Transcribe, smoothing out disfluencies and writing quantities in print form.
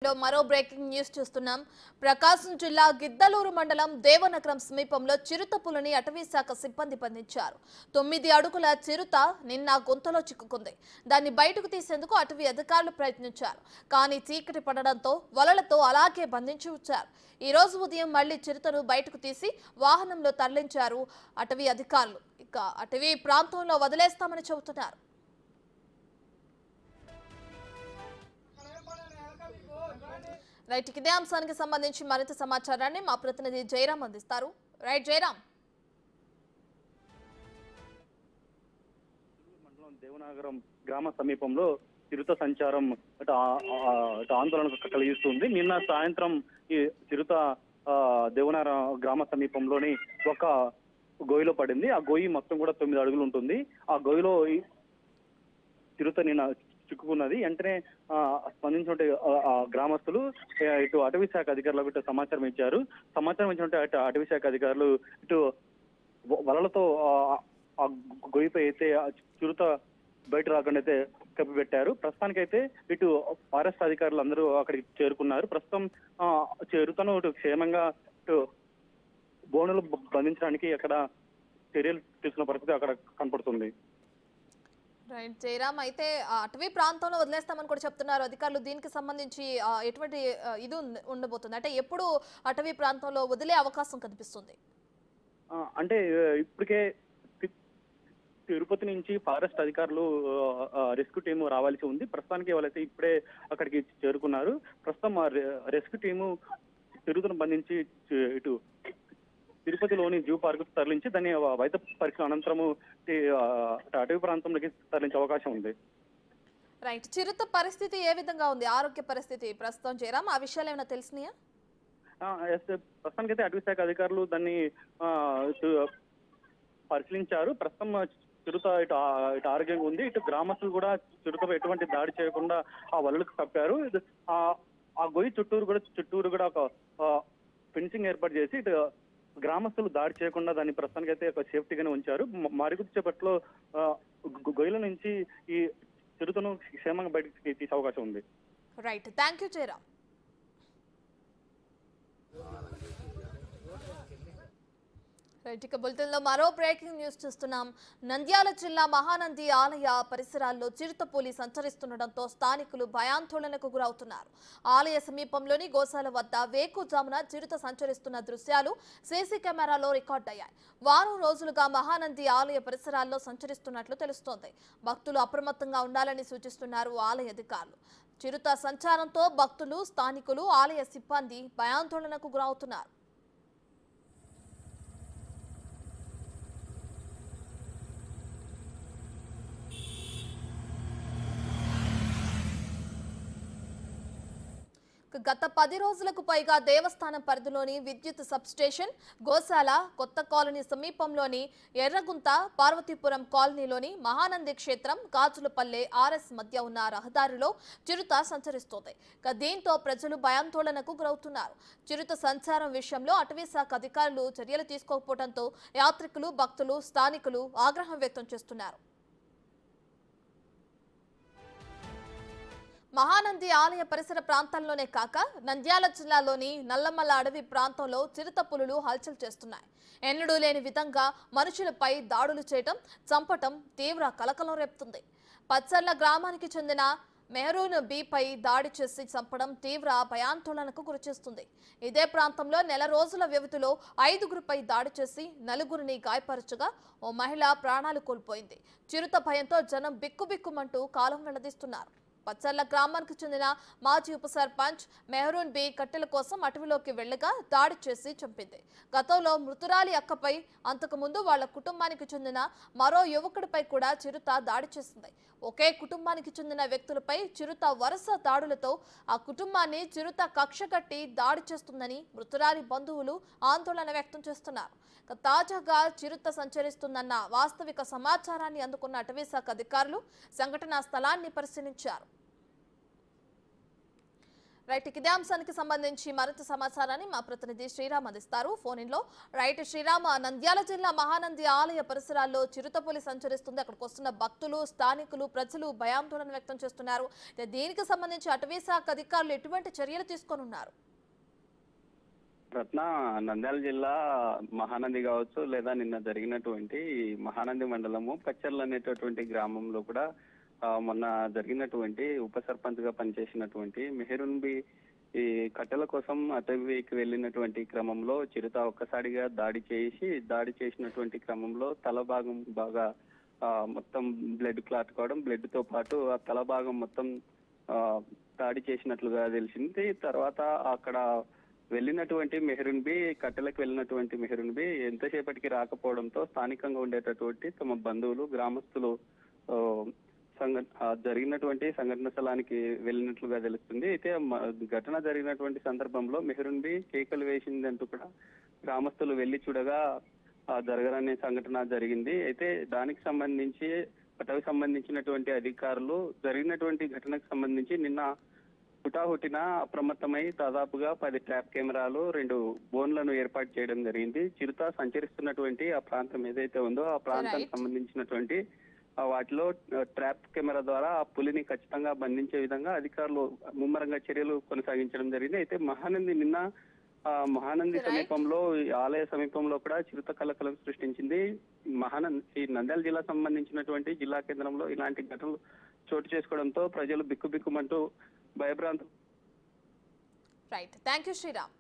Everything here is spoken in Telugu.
మరో బ్రేకింగ్ న్యూస్ చూస్తున్నాం. ప్రకాశం జిల్లా గిద్దలూరు మండలం దేవనగరం సమీపంలో చిరుతపులిని అటవీ శాఖ సిబ్బంది బంధించారు. 9 అడుగుల చిరుత నిన్న గొంతులో చిక్కుకుంది. దాన్ని బయటకు తీసేందుకు అటవీ అధికారులు ప్రయత్నించారు. కానీ చీకటి పడడంతో వలలతో అలాగే బంధించి ఉంచారు. ఈ రోజు ఉదయం మళ్లీ చిరుతను బయటకు తీసి వాహనంలో తరలించారు అటవీ అధికారులు. ఇక అటవీ ప్రాంతంలో వదిలేస్తామని చెబుతున్నారు. రైట్, ఇదే అంశానికి సంబంధించి మరింత సమాచారాన్ని మా ప్రతినిధి జయరాం అందిస్తారు. రైట్ జయరాం. మండలం దేవనగరం గ్రామ సమీపంలో చిరుత సంచారం ఆందోళన కలిగిస్తుంది. నిన్న సాయంత్రం ఈ చిరుత దేవనగరం గ్రామ సమీపంలోని ఒక గోయిలో పడింది. ఆ గోయి మొత్తం కూడా 9 అడుగులు ఉంటుంది. ఆ గోయిలో చిరుత నిన్న చిక్కుకున్నది. వెంటనే స్పందించినట్టు గ్రామస్తులు ఇటు అటవీ శాఖ అధికారులకు ఇటు సమాచారం ఇచ్చారు. సమాచారం ఇచ్చినట్టు అటవీ శాఖ అధికారులు ఇటు వలలతో ఆ గొయ్యిపై అయితే చిరుత బయట రాకుండా అయితే కప్పిపెట్టారు. ప్రస్తుతానికైతే ఇటు ఫారెస్ట్ అధికారులు అందరూ అక్కడికి చేరుకున్నారు. ప్రస్తుతం చిరుతను ఇటు క్షేమంగా ఇటు బోనులు బంధించడానికి అక్కడ చర్యలు తీసుకున్న పరిస్థితి అక్కడ కనపడుతుంది. రైట్ జయరాం, అయితే అటవీ ప్రాంతంలో వదిలేస్తామని కూడా చెప్తున్నారు అధికారులు. దీనికి సంబంధించి ఎటువంటి ఇది ఉండబోతుంది, అంటే ఎప్పుడు అటవీ ప్రాంతంలో వదిలే అవకాశం కనిపిస్తుంది? అంటే ఇప్పటికే తిరుపతి నుంచి ఫారెస్ట్ అధికారులు రెస్క్యూ టీము రావాల్సి ఉంది. ప్రస్తుతానికి వాళ్ళైతే ఇప్పుడే అక్కడికి చేరుకున్నారు. ప్రస్తుతం రెస్క్యూ టీము చిరుతను బంధించి ఇటు తిరుపతిలోని జూ పార్క్ తరలించి దాన్ని వైద్య పరీక్షల అనంతరము అటవీ ప్రాంతంలోకి తరలించే అవకాశం ఉంది. రైట్, చిరుత పరిస్థితి ఏ విధంగా ఉంది, ఆరోగ్య పరిస్థితి ప్రస్తుతం జయరాం, ఆ విషయాలు ఏమైనా తెలిసినాయా? ప్రస్తుతానికైతే అటవీ శాఖ అధికారులు దాన్ని పరిశీలించారు. ప్రస్తుతం చిరుత ఇటు ఆరోగ్యంగా ఉంది. ఇటు గ్రామస్తులు కూడా చిరుతపై ఎటువంటి దాడి చేయకుండా ఆ వలలకు కప్పారు. ఆ గొయ్యి చుట్టూరు కూడా ఒక ఫెన్సింగ్ ఏర్పాటు చేసి ఇటు గ్రామస్తులు దాడి చేయకుండా దాన్ని ప్రస్తుతానికి అయితే ఒక సేఫ్టీగానే ఉంచారు. మరికొద్దిసేపట్లో గొయ్యిల నుంచి ఈ చిరుతను క్షేమంగా బయటకు తీసే అవకాశం ఉంది. Right, thank you Jayaram. ఇక బులెటిన్లో మరో బ్రేకింగ్ న్యూస్ చూస్తున్నాం. నంద్యాల జిల్లా మహానంది ఆలయ పరిసరాల్లో చిరుతపులి సంచరిస్తుండటంతో స్థానికులు భయాందోళనకు గురవుతున్నారు. ఆలయ సమీపంలోని గోశాల వద్ద వేకుజామున చిరుత సంచరిస్తున్న దృశ్యాలు సీసీ కెమెరాలో రికార్డయ్యాయి. వారం రోజులుగా మహానంది ఆలయ పరిసరాల్లో సంచరిస్తున్నట్లు తెలుస్తోంది. భక్తులు అప్రమత్తంగా ఉండాలని సూచిస్తున్నారు ఆలయ అధికారులు. చిరుత సంచారంతో భక్తులు, స్థానికులు, ఆలయ సిబ్బంది భయాందోళనకు గురవుతున్నారు. గత 10 రోజులకు పైగా దేవస్థానం పరిధిలోని విద్యుత్ సబ్స్టేషన్, గోశాల, కొత్త కాలనీ సమీపంలోని ఎర్రగుంత, పార్వతీపురం కాలనీలోని మహానంది క్షేత్రం, గాజులపల్లె ఆర్ఎస్ మధ్య ఉన్న రహదారిలో చిరుత సంచరిస్తోంది. దీంతో ప్రజలు భయాందోళనకు గురవుతున్నారు. చిరుత సంచారం విషయంలో అటవీ శాఖ అధికారులు చర్యలు తీసుకోకపోవడంతో యాత్రికులు, భక్తులు, స్థానికులు ఆగ్రహం వ్యక్తం చేస్తున్నారు. మహానంది ఆలయ పరిసర ప్రాంతాల్లోనే కాక నంద్యాల జిల్లాలోని నల్లమల్ల అడవి ప్రాంతంలో చిరుతపులులు హల్చల్ చేస్తున్నాయి. ఎన్నడూ లేని విధంగా మనుషులపై దాడులు చేయటం, చంపటం తీవ్ర కలకలం రేపుతుంది. పచ్చర్ల గ్రామానికి చెందిన మెహరూన్ బీపై దాడి చేసి చంపడం తీవ్ర భయాందోళనకు గురిచేస్తుంది. ఇదే ప్రాంతంలో నెల రోజుల వ్యవధిలో 5గురిపై దాడి చేసి 4గురిని గాయపరచగా ఓ మహిళ ప్రాణాలు కోల్పోయింది. చిరుత భయంతో జనం బిక్కుబిక్కుమంటూ కాలం వెళ్లదీస్తున్నారు. పచ్చర్ల గ్రామానికి చెందిన మాజీ ఉప సర్పంచ్ మెహరూన్ బి కట్టెల కోసం అటవీలోకి వెళ్లగా దాడి చేసి చంపింది. గతంలో మృతురాలి అక్కపై, అంతకుముందు వాళ్ల కుటుంబానికి చెందిన మరో యువకుడిపై కూడా చిరుత దాడి చేసింది. ఒకే కుటుంబానికి చెందిన వ్యక్తులపై చిరుత వరుస దాడులతో ఆ కుటుంబాన్ని చిరుత కక్షగట్టి దాడి చేస్తుందని మృతురాలి బంధువులు ఆందోళన వ్యక్తం చేస్తున్నారు. తాజాగా చిరుత సంచరిస్తుందన్న వాస్తవిక సమాచారాన్ని అందుకున్న అటవీ శాఖ అధికారులు సంఘటనా స్థలాన్ని పరిశీలించారు. రైట్, ఇదే అంశానికి సంబంధించి మరింత సమాచారాన్ని మా ప్రతినిధి శ్రీరామ్ అందిస్తారు ఫోన్ ఇన్ లో. రైట్ శ్రీరామ్, నంద్యాల జిల్లా మహానంది ఆలయ పరిసరాల్లో చిరుతపులి సంచరిస్తుంది. అక్కడికి వస్తున్న భక్తులు, స్థానికులు, ప్రజలు భయాందోళన వ్యక్తం చేస్తున్నారు. దీనికి సంబంధించి అటవీ శాఖ అధికారులు ఎటువంటి చర్యలు తీసుకోనున్నారు? రత్న, నంద్యాల జిల్లా మహానంది కావచ్చు లేదా నిన్న జరిగినటువంటి మహానంది మండలము పచ్చర్ల అనేటటువంటి గ్రామంలో కూడా మొన్న జరిగినటువంటి ఉప సర్పంచ్ గా పనిచేసినటువంటి మెహరున్బి ఈ కట్టెల కోసం అటవీకి వెళ్ళినటువంటి క్రమంలో చిరుత ఒక్కసారిగా దాడి చేసినటువంటి క్రమంలో తల భాగం బాగా మొత్తం బ్లడ్ క్లాట్ కావడం, బ్లడ్ తో పాటు ఆ తల భాగం మొత్తం దాడి చేసినట్లుగా తెలిసింది. తర్వాత అక్కడ వెళ్ళినటువంటి కట్టెలకు వెళ్ళినటువంటి మెహరున్బి ఎంతసేపటికి రాకపోవడంతో స్థానికంగా ఉండేటటువంటి తమ బంధువులు, గ్రామస్తులు జరిగినటువంటి సంఘటన స్థలానికి వెళ్ళినట్లుగా తెలుస్తుంది. అయితే ఘటన జరిగినటువంటి సందర్భంలో మెహరున్బి కేకలు వేసిందంటూ కూడా గ్రామస్తులు వెళ్లి చూడగా జరగరనే సంఘటన జరిగింది. అయితే దానికి సంబంధించి అటవీకి సంబంధించినటువంటి అధికారులు జరిగినటువంటి ఘటనకు సంబంధించి నిన్న హుటాహుటిన అప్రమత్తమై దాదాపుగా 10 ట్రాప్ కెమెరాలు, 2 బోన్లను ఏర్పాటు చేయడం జరిగింది. చిరుత సంచరిస్తున్నటువంటి ఆ ప్రాంతం ఏదైతే ఉందో ఆ ప్రాంతానికి సంబంధించినటువంటి వాటిలో ట్రాప్ కెమెరా ద్వారా ఆ పులిని ఖచ్చితంగా బంధించే విధంగా అధికారులు ముమ్మరంగా చర్యలు కొనసాగించడం జరిగింది. అయితే మహానంది సమీపంలో, ఆలయ సమీపంలో కూడా చిరుత కలకలం సృష్టించింది. ఈ నంద్యాల జిల్లా సంబంధించినటువంటి జిల్లా కేంద్రంలో ఇలాంటి ఘటనలు చోటు చేసుకోవడంతో ప్రజలు బిక్కుబిక్కుమంటూ భయభ్రాంతులు. Right, thank you Sriram.